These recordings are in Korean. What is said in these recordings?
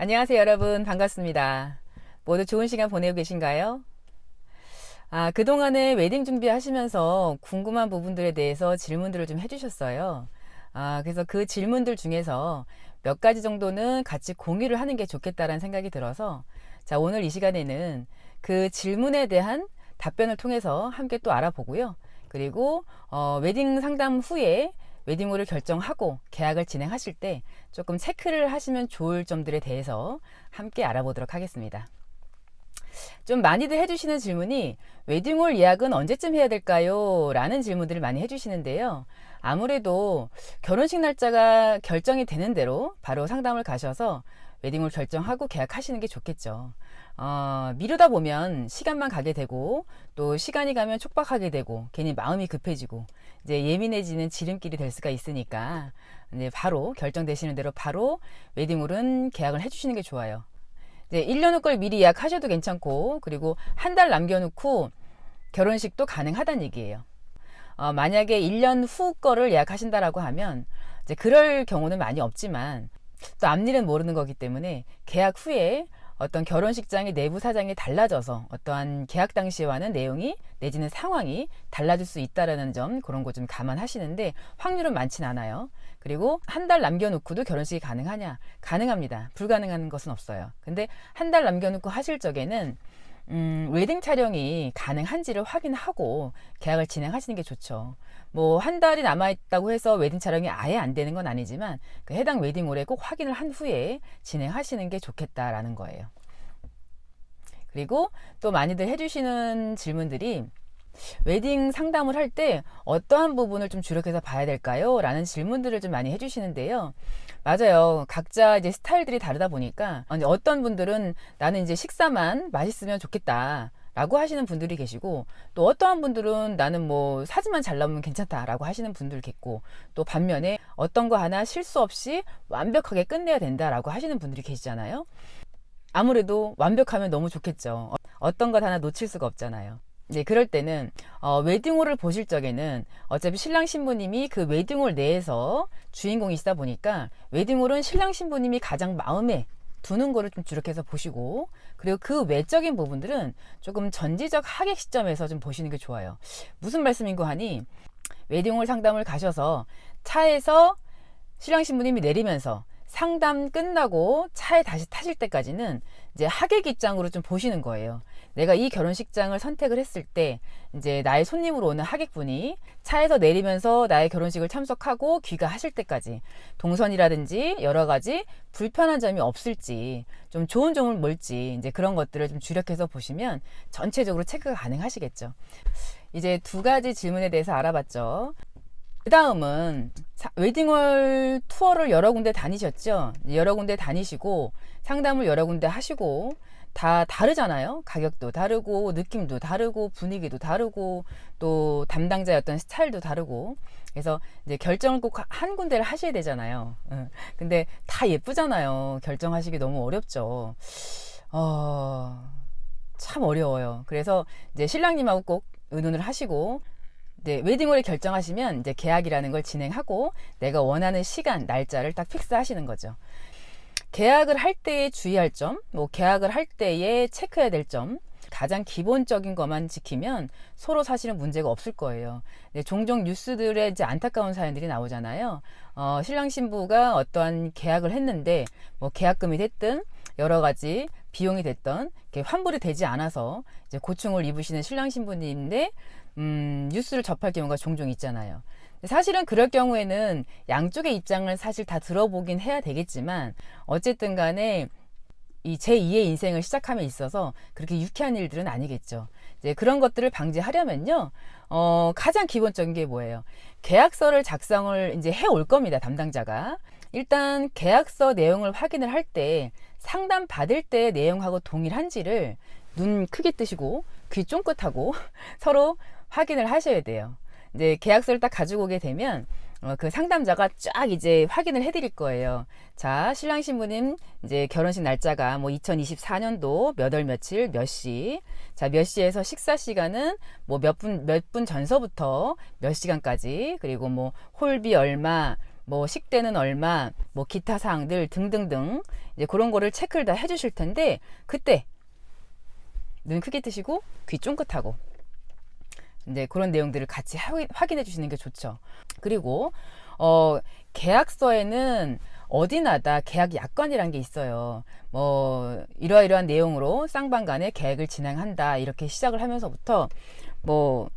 안녕하세요, 여러분. 반갑습니다. 모두 좋은 시간 보내고 계신가요? 그동안에 웨딩 준비하시면서 궁금한 부분들에 대해서 질문들을 좀 해주셨어요. 그래서 그 질문들 중에서 몇 가지 정도는 같이 공유를 하는 게 좋겠다라는 생각이 들어서, 자, 오늘 이 시간에는 그 질문에 대한 답변을 통해서 함께 또 알아보고요. 그리고, 웨딩 상담 후에 웨딩홀을 결정하고 계약을 진행하실 때 조금 체크를 하시면 좋을 점들에 대해서 함께 알아보도록 하겠습니다. 좀 많이들 해주시는 질문이 웨딩홀 예약은 언제쯤 해야 될까요? 라는 질문들을 많이 해주시는데요. 아무래도 결혼식 날짜가 결정이 되는 대로 바로 상담을 가셔서 웨딩홀 결정하고 계약하시는 게 좋겠죠. 미루다 보면 시간만 가게 되고 또 시간이 가면 촉박하게 되고 괜히 마음이 급해지고 이제 예민해지는 지름길이 될 수가 있으니까 이제 바로 결정되시는 대로 바로 웨딩홀은 계약을 해주시는 게 좋아요. 이제 1년 후 걸 미리 예약하셔도 괜찮고 그리고 한 달 남겨놓고 결혼식도 가능하다는 얘기예요. 만약에 1년 후 거를 예약하신다라고 하면 이제 그럴 경우는 많이 없지만 또 앞일은 모르는 거기 때문에 계약 후에 어떤 결혼식장의 내부 사정이 달라져서 어떠한 계약 당시와는 내용이 내지는 상황이 달라질 수 있다라는 점 그런 거 좀 감안하시는데 확률은 많진 않아요. 그리고 한 달 남겨놓고도 결혼식이 가능하냐? 가능합니다. 불가능한 것은 없어요. 근데 한 달 남겨놓고 하실 적에는 웨딩 촬영이 가능한지를 확인하고 계약을 진행하시는 게 좋죠. 뭐 한 달이 남아있다고 해서 웨딩 촬영이 아예 안 되는 건 아니지만 그 해당 웨딩홀에 꼭 확인을 한 후에 진행하시는 게 좋겠다라는 거예요. 그리고 또 많이들 해주시는 질문들이 웨딩 상담을 할 때 어떠한 부분을 좀 주력해서 봐야 될까요? 라는 질문들을 좀 많이 해주시는데요. 맞아요. 각자 이제 스타일들이 다르다 보니까 어떤 분들은 나는 이제 식사만 맛있으면 좋겠다. 라고 하시는 분들이 계시고 또 어떠한 분들은 나는 뭐 사진만 잘 나오면 괜찮다라고 하시는 분들 계시고 또 반면에 어떤 거 하나 실수 없이 완벽하게 끝내야 된다라고 하시는 분들이 계시잖아요. 아무래도 완벽하면 너무 좋겠죠. 어떤 것 하나 놓칠 수가 없잖아요. 네, 그럴 때는 웨딩홀을 보실 적에는 어차피 신랑 신부님이 그 웨딩홀 내에서 주인공이시다 보니까 웨딩홀은 신랑 신부님이 가장 마음에 두는 거를 좀 주력해서 보시고 그리고 그 외적인 부분들은 조금 전지적 하객 시점에서 좀 보시는 게 좋아요. 무슨 말씀인고 하니 웨딩홀 상담을 가셔서 차에서 신랑 신부님이 내리면서 상담 끝나고 차에 다시 타실 때까지는 이제 하객 입장으로 좀 보시는 거예요. 내가 이 결혼식장을 선택을 했을 때 이제 나의 손님으로 오는 하객분이 차에서 내리면서 나의 결혼식을 참석하고 귀가하실 때까지 동선이라든지 여러 가지 불편한 점이 없을지 좀 좋은 점은 뭘지 이제 그런 것들을 좀 주력해서 보시면 전체적으로 체크가 가능하시겠죠. 이제 두 가지 질문에 대해서 알아봤죠. 그 다음은 웨딩홀 투어를 여러 군데 다니셨죠? 여러 군데 다니시고 상담을 여러 군데 하시고 다 다르잖아요. 가격도 다르고 느낌도 다르고 분위기도 다르고 또 담당자의 어떤 스타일도 다르고 그래서 이제 결정을 꼭 한 군데를 하셔야 되잖아요. 근데 다 예쁘잖아요. 결정하시기 너무 어렵죠. 참 어려워요. 그래서 이제 신랑님하고 꼭 의논을 하시고 네, 웨딩홀을 결정하시면 이제 계약이라는 걸 진행하고 내가 원하는 시간, 날짜를 딱 픽스하시는 거죠. 계약을 할 때에 주의할 점, 뭐 계약을 할 때에 체크해야 될 점, 가장 기본적인 것만 지키면 서로 사실은 문제가 없을 거예요. 네, 종종 뉴스들에 이제 안타까운 사연들이 나오잖아요. 신랑 신부가 어떠한 계약을 했는데 뭐 계약금이 됐든 여러 가지 비용이 됐던 환불이 되지 않아서 이제 고충을 입으시는 신랑 신부님인데 뉴스를 접할 경우가 종종 있잖아요. 사실은 그럴 경우에는 양쪽의 입장을 사실 다 들어보긴 해야 되겠지만 어쨌든 간에 이 제2의 인생을 시작함에 있어서 그렇게 유쾌한 일들은 아니겠죠. 이제 그런 것들을 방지하려면요, 가장 기본적인 게 뭐예요? 계약서를 작성을 이제 해올 겁니다, 담당자가. 일단 계약서 내용을 확인을 할 때 상담 받을 때 내용하고 동일한지를 눈 크게 뜨시고 귀 쫑긋하고 서로 확인을 하셔야 돼요. 이제 계약서를 딱 가지고 오게 되면 그 상담자가 쫙 이제 확인을 해드릴 거예요. 자, 신랑 신부님 이제 결혼식 날짜가 뭐 2024년도 몇 월 며칠 몇 시. 자, 몇 시에서 식사 시간은 뭐 몇 분 전서부터 몇 시간까지. 그리고 뭐 홀비 얼마, 뭐 식대는 얼마, 뭐 기타 사항들 등등등 이제 그런 거를 체크를 다 해주실 텐데 그때 눈 크게 뜨시고 귀 쫑긋하고 이제 그런 내용들을 같이 확인해 주시는 게 좋죠. 그리고 계약서에는 어디나다 계약 약관이란 게 있어요. 뭐 이러이러한 내용으로 쌍방 간에 계약을 진행한다 이렇게 시작을 하면서부터 뭐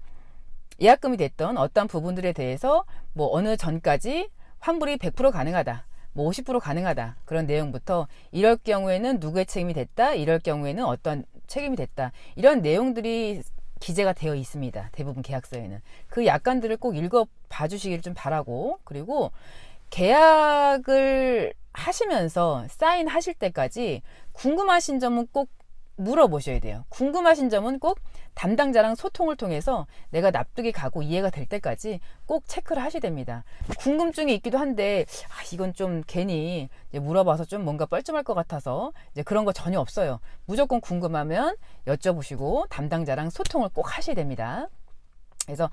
예약금이 됐던 어떤 부분들에 대해서 뭐 어느 전까지 환불이 100% 가능하다. 뭐 50% 가능하다. 그런 내용부터 이럴 경우에는 누구의 책임이 됐다. 이럴 경우에는 어떤 책임이 됐다. 이런 내용들이 기재가 되어 있습니다. 대부분 계약서에는. 그 약관들을 꼭 읽어봐 주시기를 좀 바라고 그리고 계약을 하시면서 사인하실 때까지 궁금하신 점은 꼭 물어보셔야 돼요. 궁금하신 점은 꼭 담당자랑 소통을 통해서 내가 납득이 가고 이해가 될 때까지 꼭 체크를 하셔야 됩니다. 궁금증이 있기도 한데 이건 좀 괜히 이제 물어봐서 좀 뭔가 뻘쭘할 것 같아서 이제 그런 거 전혀 없어요. 무조건 궁금하면 여쭤보시고 담당자랑 소통을 꼭 하셔야 됩니다. 그래서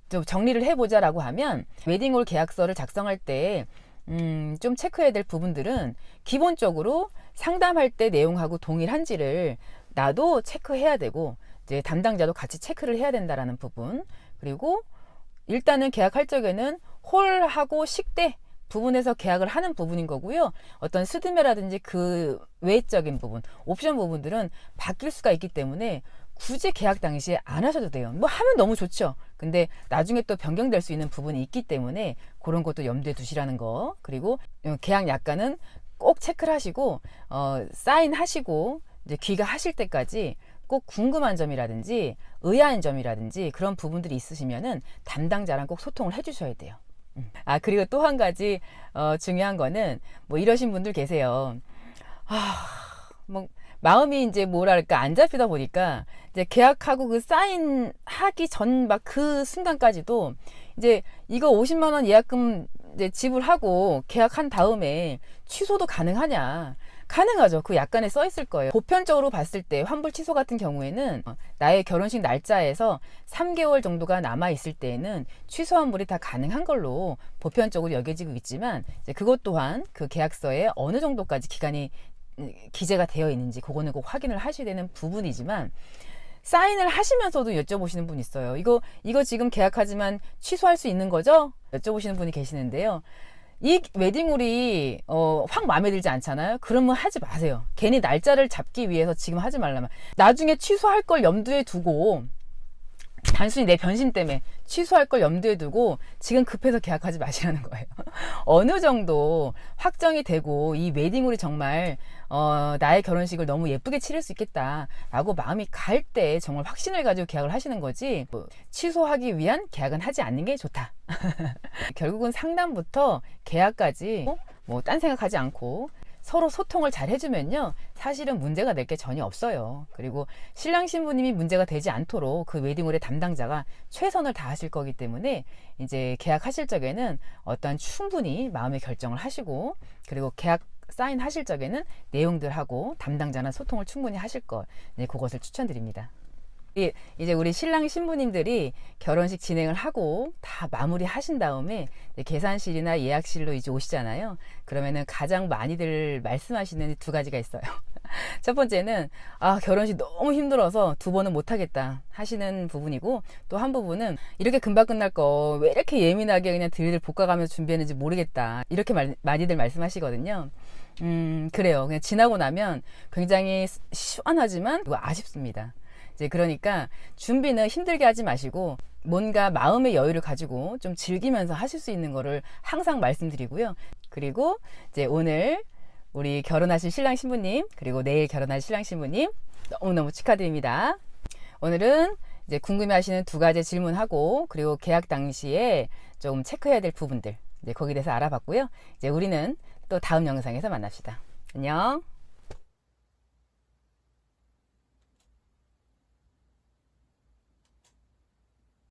좀 정리를 해보자라고 하면 웨딩홀 계약서를 작성할 때 좀 체크해야 될 부분들은 기본적으로 상담할 때 내용하고 동일한지를 나도 체크해야 되고 이제 담당자도 같이 체크를 해야 된다라는 부분 그리고 일단은 계약할 적에는 홀하고 식대 부분에서 계약을 하는 부분인 거고요. 어떤 스드메라든지 그 외적인 부분, 옵션 부분들은 바뀔 수가 있기 때문에 굳이 계약 당시에 안 하셔도 돼요. 뭐 하면 너무 좋죠. 근데 나중에 또 변경될 수 있는 부분이 있기 때문에 그런 것도 염두에 두시라는 거. 그리고 계약 약관은 꼭 체크를 하시고 사인하시고 이제 귀가하실 때까지 꼭 궁금한 점이라든지 의아한 점이라든지 그런 부분들이 있으시면은 담당자랑 꼭 소통을 해주셔야 돼요. 그리고 또 한 가지 중요한 거는 뭐 이러신 분들 계세요. 뭐 마음이 이제 뭐랄까 안 잡히다 보니까 이제 계약하고 그 사인하기 전 막 그 순간까지도 이제 이거 50만 원 예약금 이제 지불하고 계약한 다음에 취소도 가능하냐? 가능하죠. 그 약관에 써 있을 거예요. 보편적으로 봤을 때 환불 취소 같은 경우에는 나의 결혼식 날짜에서 3개월 정도가 남아 있을 때에는 취소 환불이 다 가능한 걸로 보편적으로 여겨지고 있지만 이제 그것 또한 그 계약서에 어느 정도까지 기간이 기재가 되어 있는지 그거는 꼭 확인을 하셔야 되는 부분이지만 사인을 하시면서도 여쭤보시는 분 있어요. 이거 지금 계약하지만 취소할 수 있는 거죠? 여쭤보시는 분이 계시는데요. 이 웨딩홀이 확 마음에 들지 않잖아요. 그러면 하지 마세요. 괜히 날짜를 잡기 위해서 지금 하지 말라면 나중에 취소할 걸 염두에 두고 단순히 내 변심 때문에 취소할 걸 염두에 두고 지금 급해서 계약하지 마시라는 거예요. 어느 정도 확정이 되고 이 웨딩홀이 정말 나의 결혼식을 너무 예쁘게 치를 수 있겠다라고 마음이 갈 때 정말 확신을 가지고 계약을 하시는 거지 뭐 취소하기 위한 계약은 하지 않는 게 좋다. 결국은 상담부터 계약까지 뭐 딴 생각하지 않고 서로 소통을 잘 해주면요 사실은 문제가 될 게 전혀 없어요. 그리고 신랑 신부님이 문제가 되지 않도록 그 웨딩홀의 담당자가 최선을 다하실 거기 때문에 이제 계약하실 적에는 어떤 충분히 마음의 결정을 하시고 그리고 계약 사인하실 적에는 내용들하고 담당자나 소통을 충분히 하실 것 그것을 추천드립니다. 이제 우리 신랑 신부님들이 결혼식 진행을 하고 다 마무리 하신 다음에 계산실이나 예약실로 이제 오시잖아요. 그러면은 가장 많이들 말씀하시는 두 가지가 있어요. 첫 번째는 결혼식 너무 힘들어서 두 번은 못하겠다 하시는 부분이고 또 한 부분은 이렇게 금방 끝날 거 왜 이렇게 예민하게 그냥 들들 볶아가면서 준비했는지 모르겠다 이렇게 많이들 말씀하시거든요. 그래요. 그냥 지나고 나면 굉장히 시원하지만 아쉽습니다. 이제 그러니까 준비는 힘들게 하지 마시고 뭔가 마음의 여유를 가지고 좀 즐기면서 하실 수 있는 거를 항상 말씀드리고요. 그리고 이제 오늘 우리 결혼하신 신랑 신부님 그리고 내일 결혼할 신랑 신부님 너무너무 축하드립니다. 오늘은 이제 궁금해하시는 두 가지 질문하고 그리고 계약 당시에 좀 체크해야 될 부분들 이제 거기에 대해서 알아봤고요. 이제 우리는 또 다음 영상에서 만납시다. 안녕.